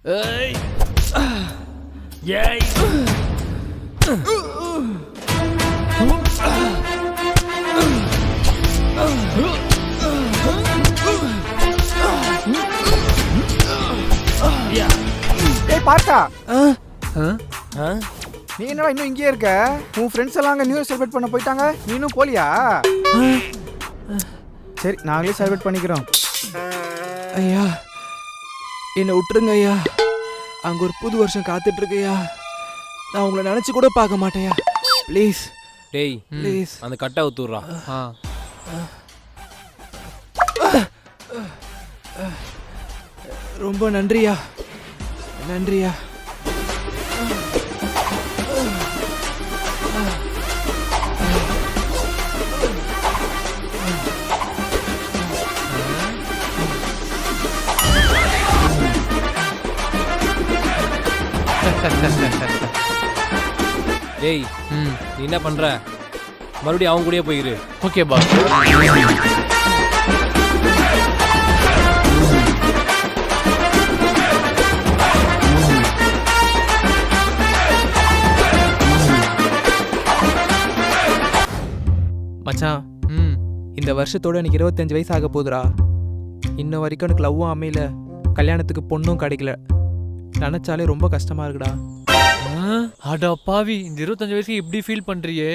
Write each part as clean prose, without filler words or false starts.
ஏய் ஏய் ஏய் பார்த்தா ஆ நீ என்னடா இன்னும் இங்கேயே இருக்க? உன் ஃப்ரெண்ட்ஸ் எல்லாம் அங்கே நியூ இயர் செலிப்ரேட் பண்ண போயிட்டாங்க, நீ இன்னும் போலியா? சரி நாங்களே செலிப்ரேட் பண்ணிக்கிறோம். ஐயா என்னை விட்டுருங்க ஐயா. அங்கே ஒரு புது வருஷம் காத்துட்டு இருக்கையா. நான் உங்களை நினச்சி கூட பார்க்க மாட்டேயா. ப்ளீஸ் டேய் ப்ளீஸ். அந்த கட்டை ஊத்துறா. ரொம்ப நன்றியா, நன்றியா. டேய் நீ என்ன பண்ற? மறுபடியும் அவங்க கூடயே போயிரு. Okay boss. மச்சான் இந்த வருஷத்தோட எனக்கு 25 வயசு ஆக போகுதுடா. இன்ன வரைக்கும் எனக்கு லவ்வும் அமையல, கல்யாணத்துக்கு பொண்ணும் கிடைக்கல. நினச்சாலே ரொம்ப கஷ்டமா இருக்குடா. அடா பாவி, இந்த 25 வயசுக்கு இப்படி ஃபீல் பண்றியே?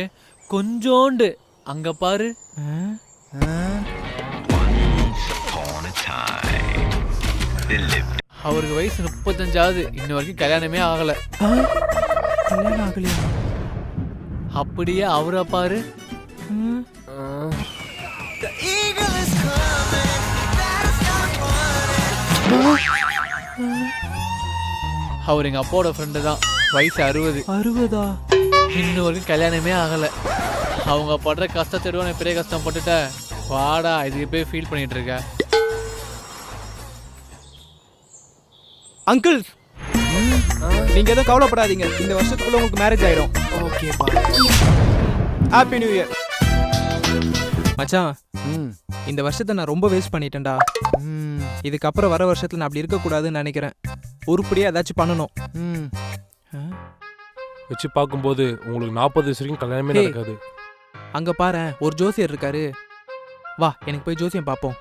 கொஞ்சோண்டு அங்க பாரு. அவருக்கு வயசு 35ஆகுது, இன்ன வரைக்கும் கல்யாணமே ஆகல. கல்யாணம் ஆகலையா? அப்படியே அவரை பாரு. அவர் எங்க அப்பாவோட ஃப்ரெண்டு தான். வயசு 60. 60ஆ? இன்னும் வரைக்கும் கல்யாணமே ஆகல. அவங்க படுற கஷ்டத்தை விட நான் பெரிய கஷ்டப்பட்டுட்ட. வாடா, இதுக்கு போய் ஃபீல் பண்ணிட்டு இருக்க. அங்கிள் நீங்க எதுவும் கவலைப்படாதீங்க, இந்த வருஷத்துக்குள்ள உங்களுக்கு மேரேஜ் ஆயிடும். ஓகேப்பா. Happy new year. மச்சான் இந்த வருஷத்தை நான் ரொம்ப வேஸ்ட் பண்ணிட்டேன்டா. இதுக்கப்புறம் வர வருஷத்துல நான் அப்படி இருக்கக்கூடாதுன்னு நினைக்கிறேன். உருப்படியா ஏதாச்சும் பண்ணணும். வச்சு பார்க்கும்போது உங்களுக்கு 40 வயசு வரைக்கும் கல்யாணமே நடக்காது. அங்க பாரு ஒரு ஜோசியர் இருக்காரு, வா எனக்கு போய் ஜோசியம் பார்ப்போம்.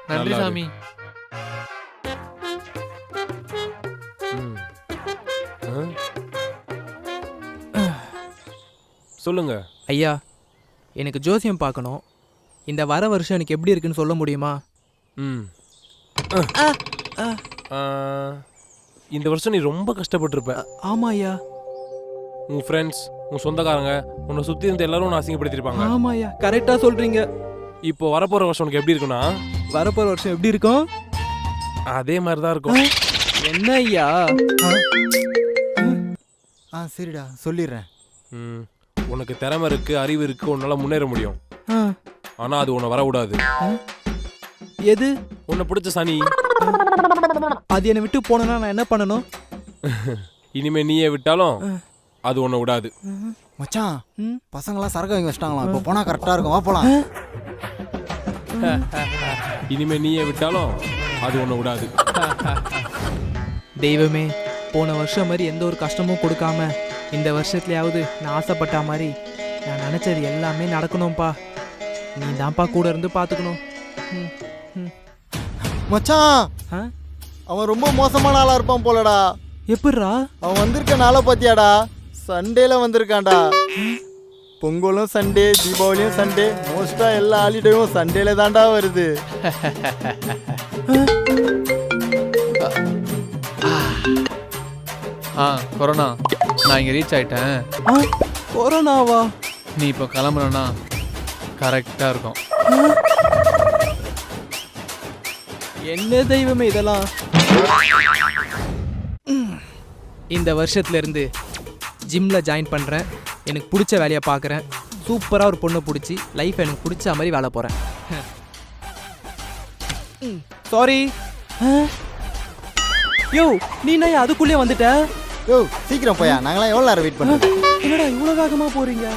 நன்றி சாமி. சொல்லுங்க ஐயா, எனக்கு ஜோசியம் பார்க்கணும். இந்த வர வருஷம் எனக்கு எப்படி இருக்குன்னு சொல்ல முடியுமா? இந்த வருஷம் நீ ரொம்ப கஷ்டப்பட்டிருப்ப. ஆமா ஐயா. உன் ஃப்ரெண்ட்ஸ், உன் சொந்தக்காரங்க, உன்னை சுற்றி இருந்த எல்லாரும் உன்னை அசிங்கப்படுத்திருப்பாங்க. ஆமா ஐயா, கரெக்டாக சொல்றீங்க. இப்போ வரப்போகிற வருஷம் உனக்கு எப்படி இருக்குன்னா, வரப்போகிற வருஷம் எப்படி இருக்கும்? அதே மாதிரி தான் இருக்கும். என்ன ஐயா? சரிடா சொல்லிடுறேன். உனக்கு திறமை இருக்கு, அறிவு இருக்கு, உன்னால முன்னேற முடியும். ஆனா அது உன்னை வரக்கூடாது. எது? உன்னை பிடிச்ச சனி. அது என்னை விட்டு போனா நான் என்ன பண்ணணும்? இனிமே நீயே விட்டாலும் அது உன்னை விடாது. மச்சான் பசங்களாம் சரக்கு வாங்கி வச்சிட்டாங்களாம், இப்போ போனா கரெக்டா இருக்கும், வா போலாம். இனிமே நீயே விட்டாலும் அது உன்னை விடாது. தெய்வமே, போன வருஷம் மாதிரி எந்த ஒரு கஷ்டமும் கொடுக்காம இந்த வருஷத்துலயாவது நான் ஆசைப்பட்ட மாதிரி நான் நினைச்சது எல்லாமே நடக்கணும்ப்பா. நீ தான்ப்பா கூட இருந்து பார்த்துக்கணும். மச்சான் அவன் ரொம்ப மோசமான ஆளா இருப்பான் போலடா. எப்படிரா? அவன் வந்திருக்க நாளை பாத்தியாடா? சண்டேல வந்திருக்கான்டா. பொங்கலும் சண்டே, தீபாவளியும் சண்டே, மோஸ்டா எல்லா ஹாலிடேவும் சண்டேல தான்டா வருது. கொரோனா, நான் இங்க ரீச் ஆயிட்டேன். கொரோனாவா? நீ இப்போ கிளம்புறனா கரெக்டா இருக்கும். என்ன தெய்வமே இதெல்லாம்? இந்த வருஷத்துல இருந்து ஜிம்ல ஜாயின் பண்றேன். எனக்கு பிடிச்ச வேலையை பார்க்குறேன். சூப்பராக ஒரு பொண்ணை பிடிச்சி லைஃப் எனக்கு பிடிச்ச மாதிரி வேலை போகிறேன். சாரி. யோ நீ என்ன அதுக்குள்ளே வந்துட்ட? யோ சீக்கிரம் போயா, நாங்களாம் எவ்வளோ நேரம் வெயிட் பண்ணுறோம். என்னடா இவ்வளோ வேகமாக போறீங்க?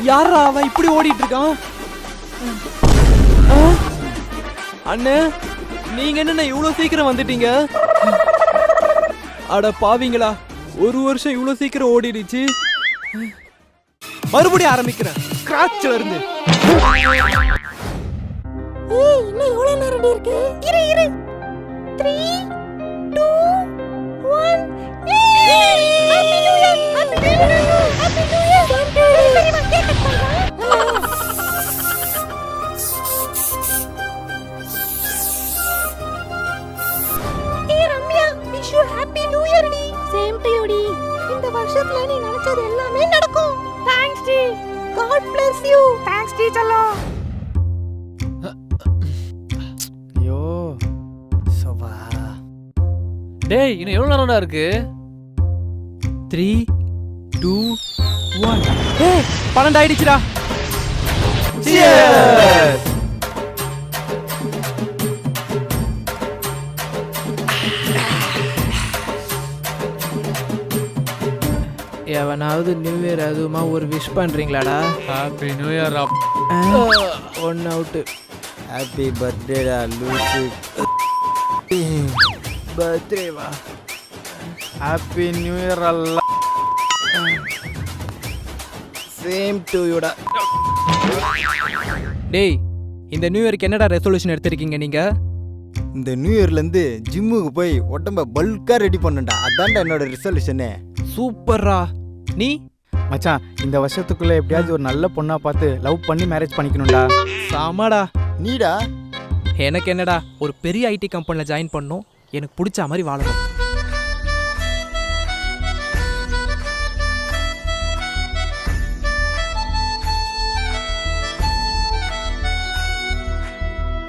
யாரா அவன் இப்படி ஓடிட்டு இருக்கான்? அண்ணே நீங்க என்ன இவ்வளோ சீக்கிரம் வந்துட்டீங்க? அட பாவிங்களா, ஒரு வருஷம் இவ்வளோ சீக்கிரம் ஓடிடுச்சு. மறுபடியும் ஆரம்பிக்கிறேன் ஸ்கிராட்ச்ல இருந்து. இன்னும் எவ்வளவு நேரம் இருக்கு? இரு 3 2 1 happy new year happy new year தெரியுமா கேக் கட் பண்ணலாம். Ramya wish you happy new year டி. சேம் டு யூ டி. இந்த வருஷத்துல நீ நினைச்சது எல்லாமே நடக்கும். தேங்க்ஸ் டி. God bless you. தேங்க்ஸ் டி செல்லம். ஐயோ சவா. டேய் இன்னும் எவ்வளவு நேரம்டா இருக்கு? 3 2 1 ஏய் 12 ஆயிடுச்சுடா. Cheers! எவனாவது நியூ இயர் அதுவுமா ஒரு விஷ் பண்றீங்களாடா? Happy new year. One out. Happy பர்த்டேடா லூசு. பர்த்டேவா? ஹாப்பி நியூ இயர் அல்ல. சேம் டு யூடா. டேய் இந்த நியூ இயருக்கு என்னடா ரெசல்யூஷன் எடுத்திருக்கீங்க நீங்க? இந்த நியூ இயர்லேருந்து ஜிம்முக்கு போய் உடம்ப பல்காக ரெடி பண்ணண்டா. அதான்டா என்னோட ரிசல்யூஷனே. சூப்பர்ரா. நீ? மச்சான் இந்த வருஷத்துக்குள்ள எப்படியாவது ஒரு நல்ல பொண்ணா பார்த்து லவ் பண்ணி மேரேஜ் பண்ணிக்கணும்டா. சாமாடா. நீடா? எனக்கு என்னடா, ஒரு பெரிய ஐடி கம்பெனியில் ஜாயின் பண்ணணும், எனக்கு பிடிச்ச மாதிரி வாழணும்.